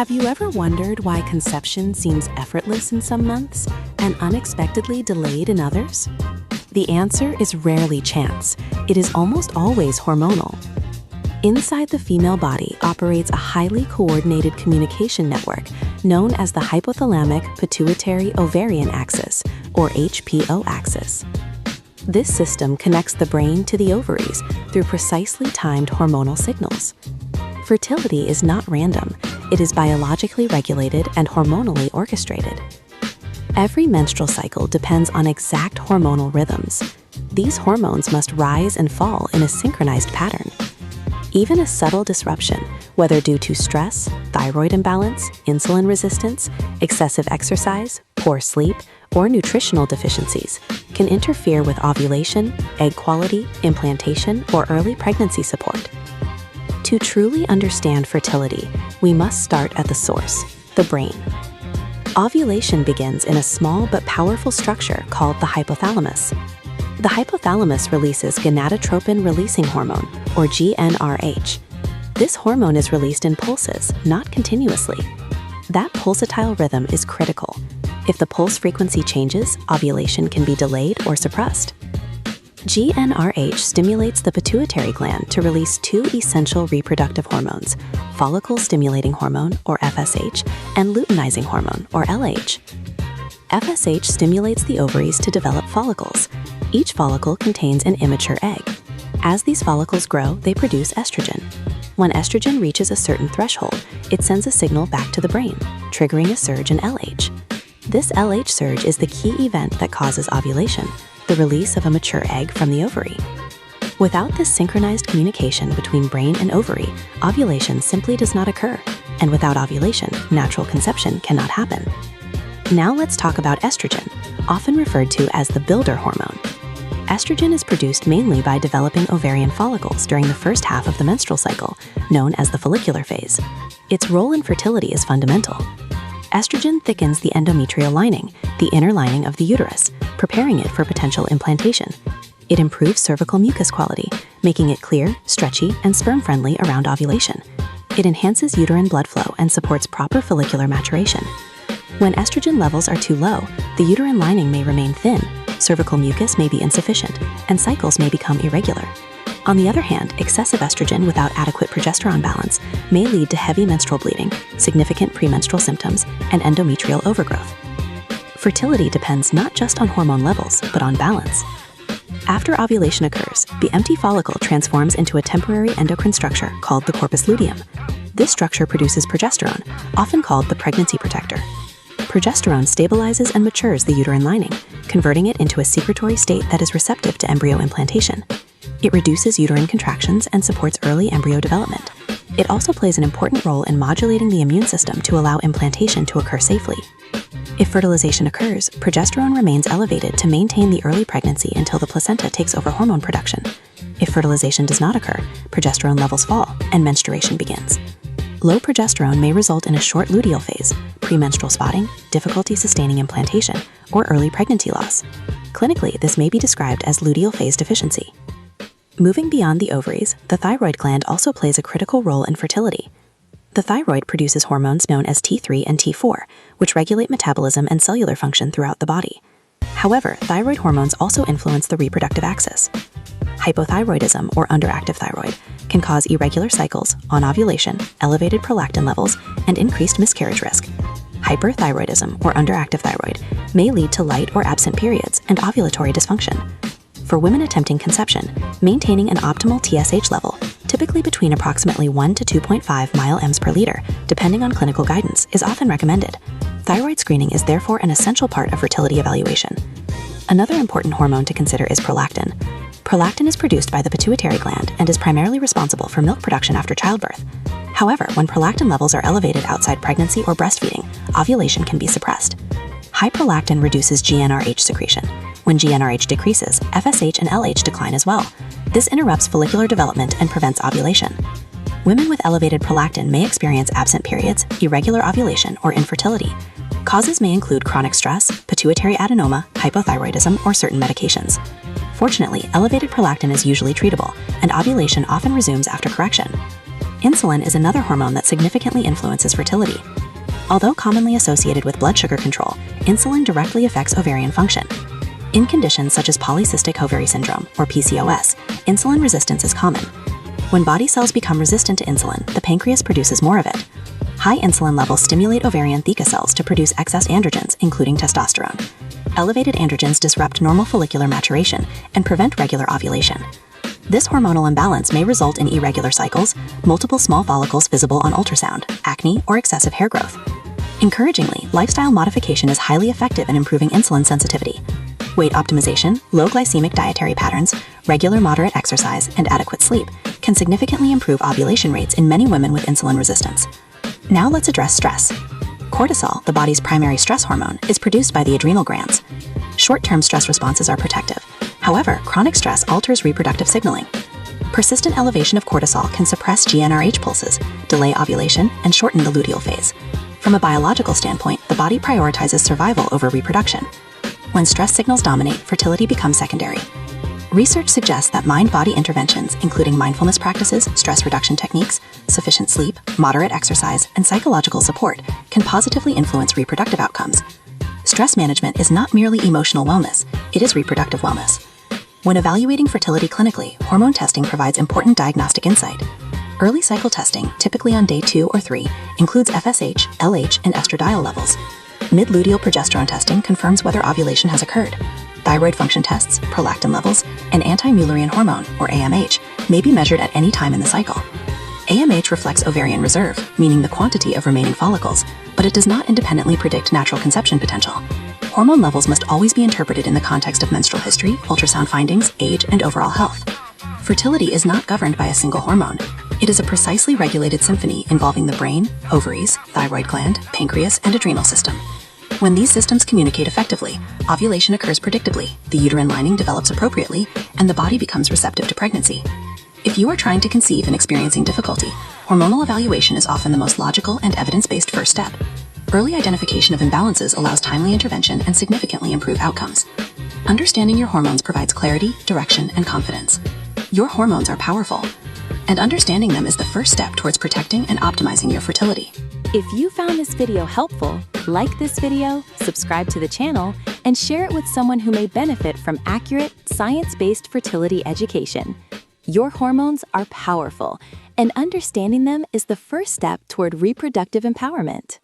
Have you ever wondered why conception seems effortless in some months and unexpectedly delayed in others? The answer is rarely chance. It is almost always hormonal. Inside the female body operates a highly coordinated communication network known as the Hypothalamic Pituitary Ovarian axis, or HPO axis. This system connects the brain to the ovaries through precisely timed hormonal signals. Fertility is not random. It is biologically regulated and hormonally orchestrated. Every menstrual cycle depends on exact hormonal rhythms. These hormones must rise and fall in a synchronized pattern. Even a subtle disruption, whether due to stress, thyroid imbalance, insulin resistance, excessive exercise, poor sleep, or nutritional deficiencies, can interfere with ovulation, egg quality, implantation, or early pregnancy support. To truly understand fertility, we must start at the source, the brain. Ovulation begins in a small but powerful structure called the hypothalamus. The hypothalamus releases gonadotropin-releasing hormone, or GnRH. This hormone is released in pulses, not continuously. That pulsatile rhythm is critical. If the pulse frequency changes, ovulation can be delayed or suppressed. GnRH stimulates the pituitary gland to release two essential reproductive hormones, follicle-stimulating hormone, or FSH, and luteinizing hormone, or LH. FSH stimulates the ovaries to develop follicles. Each follicle contains an immature egg. As these follicles grow, they produce estrogen. When estrogen reaches a certain threshold, it sends a signal back to the brain, triggering a surge in LH. This LH surge is the key event that causes ovulation, the release of a mature egg from the ovary. Without this synchronized communication between brain and ovary, ovulation simply does not occur, and without ovulation, natural conception cannot happen. Now let's talk about estrogen, often referred to as the builder hormone. Estrogen is produced mainly by developing ovarian follicles during the first half of the menstrual cycle, known as the follicular phase. Its role in fertility is fundamental. Estrogen thickens the endometrial lining, the inner lining of the uterus, preparing it for potential implantation. It improves cervical mucus quality, making it clear, stretchy, and sperm-friendly around ovulation. It enhances uterine blood flow and supports proper follicular maturation. When estrogen levels are too low, the uterine lining may remain thin, cervical mucus may be insufficient, and cycles may become irregular. On the other hand, excessive estrogen without adequate progesterone balance may lead to heavy menstrual bleeding, significant premenstrual symptoms, and endometrial overgrowth. Fertility depends not just on hormone levels, but on balance. After ovulation occurs, the empty follicle transforms into a temporary endocrine structure called the corpus luteum. This structure produces progesterone, often called the pregnancy protector. Progesterone stabilizes and matures the uterine lining, converting it into a secretory state that is receptive to embryo implantation. It reduces uterine contractions and supports early embryo development. It also plays an important role in modulating the immune system to allow implantation to occur safely. If fertilization occurs, progesterone remains elevated to maintain the early pregnancy until the placenta takes over hormone production. If fertilization does not occur, progesterone levels fall and menstruation begins. Low progesterone may result in a short luteal phase, premenstrual spotting, difficulty sustaining implantation, or early pregnancy loss. Clinically, this may be described as luteal phase deficiency. Moving beyond the ovaries, the thyroid gland also plays a critical role in fertility. The thyroid produces hormones known as T3 and T4, which regulate metabolism and cellular function throughout the body. However, thyroid hormones also influence the reproductive axis. Hypothyroidism, or underactive thyroid, can cause irregular cycles, on ovulation, elevated prolactin levels, and increased miscarriage risk. Hyperthyroidism, or underactive thyroid, may lead to light or absent periods and ovulatory dysfunction. For women attempting conception, maintaining an optimal TSH level, typically between approximately 1 to 2.5 ml/m per liter, depending on clinical guidance, is often recommended. Thyroid screening is therefore an essential part of fertility evaluation. Another important hormone to consider is prolactin. Prolactin is produced by the pituitary gland and is primarily responsible for milk production after childbirth. However, when prolactin levels are elevated outside pregnancy or breastfeeding, ovulation can be suppressed. High prolactin reduces GnRH secretion. When GnRH decreases, FSH and LH decline as well. This interrupts follicular development and prevents ovulation. Women with elevated prolactin may experience absent periods, irregular ovulation, or infertility. Causes may include chronic stress, pituitary adenoma, hypothyroidism, or certain medications. Fortunately, elevated prolactin is usually treatable, and ovulation often resumes after correction. Insulin is another hormone that significantly influences fertility. Although commonly associated with blood sugar control, insulin directly affects ovarian function. In conditions such as polycystic ovary syndrome, or PCOS, insulin resistance is common. When body cells become resistant to insulin, the pancreas produces more of it. High insulin levels stimulate ovarian theca cells to produce excess androgens, including testosterone. Elevated androgens disrupt normal follicular maturation and prevent regular ovulation. This hormonal imbalance may result in irregular cycles, multiple small follicles visible on ultrasound, acne, or excessive hair growth. Encouragingly, lifestyle modification is highly effective in improving insulin sensitivity. Weight optimization, low glycemic dietary patterns, regular moderate exercise, and adequate sleep can significantly improve ovulation rates in many women with insulin resistance. Now let's address stress. Cortisol, the body's primary stress hormone, is produced by the adrenal glands. Short-term stress responses are protective. However, chronic stress alters reproductive signaling. Persistent elevation of cortisol can suppress GnRH pulses, delay ovulation, and shorten the luteal phase. From a biological standpoint, the body prioritizes survival over reproduction. When stress signals dominate, fertility becomes secondary. Research suggests that mind-body interventions, including mindfulness practices, stress reduction techniques, sufficient sleep, moderate exercise, and psychological support, can positively influence reproductive outcomes. Stress management is not merely emotional wellness, it is reproductive wellness. When evaluating fertility clinically, hormone testing provides important diagnostic insight. Early cycle testing, typically on day 2 or 3, includes FSH, LH, and estradiol levels. Mid-luteal progesterone testing confirms whether ovulation has occurred. Thyroid function tests, prolactin levels, and anti-Mullerian hormone, or AMH, may be measured at any time in the cycle. AMH reflects ovarian reserve, meaning the quantity of remaining follicles, but it does not independently predict natural conception potential. Hormone levels must always be interpreted in the context of menstrual history, ultrasound findings, age, and overall health. Fertility is not governed by a single hormone. It is a precisely regulated symphony involving the brain, ovaries, thyroid gland, pancreas, and adrenal system. When these systems communicate effectively, ovulation occurs predictably, the uterine lining develops appropriately, and the body becomes receptive to pregnancy. If you are trying to conceive and experiencing difficulty, hormonal evaluation is often the most logical and evidence-based first step. Early identification of imbalances allows timely intervention and significantly improved outcomes. Understanding your hormones provides clarity, direction, and confidence. Your hormones are powerful, and understanding them is the first step towards protecting and optimizing your fertility. If you found this video helpful, like this video, subscribe to the channel, and share it with someone who may benefit from accurate, science-based fertility education. Your hormones are powerful, and understanding them is the first step toward reproductive empowerment.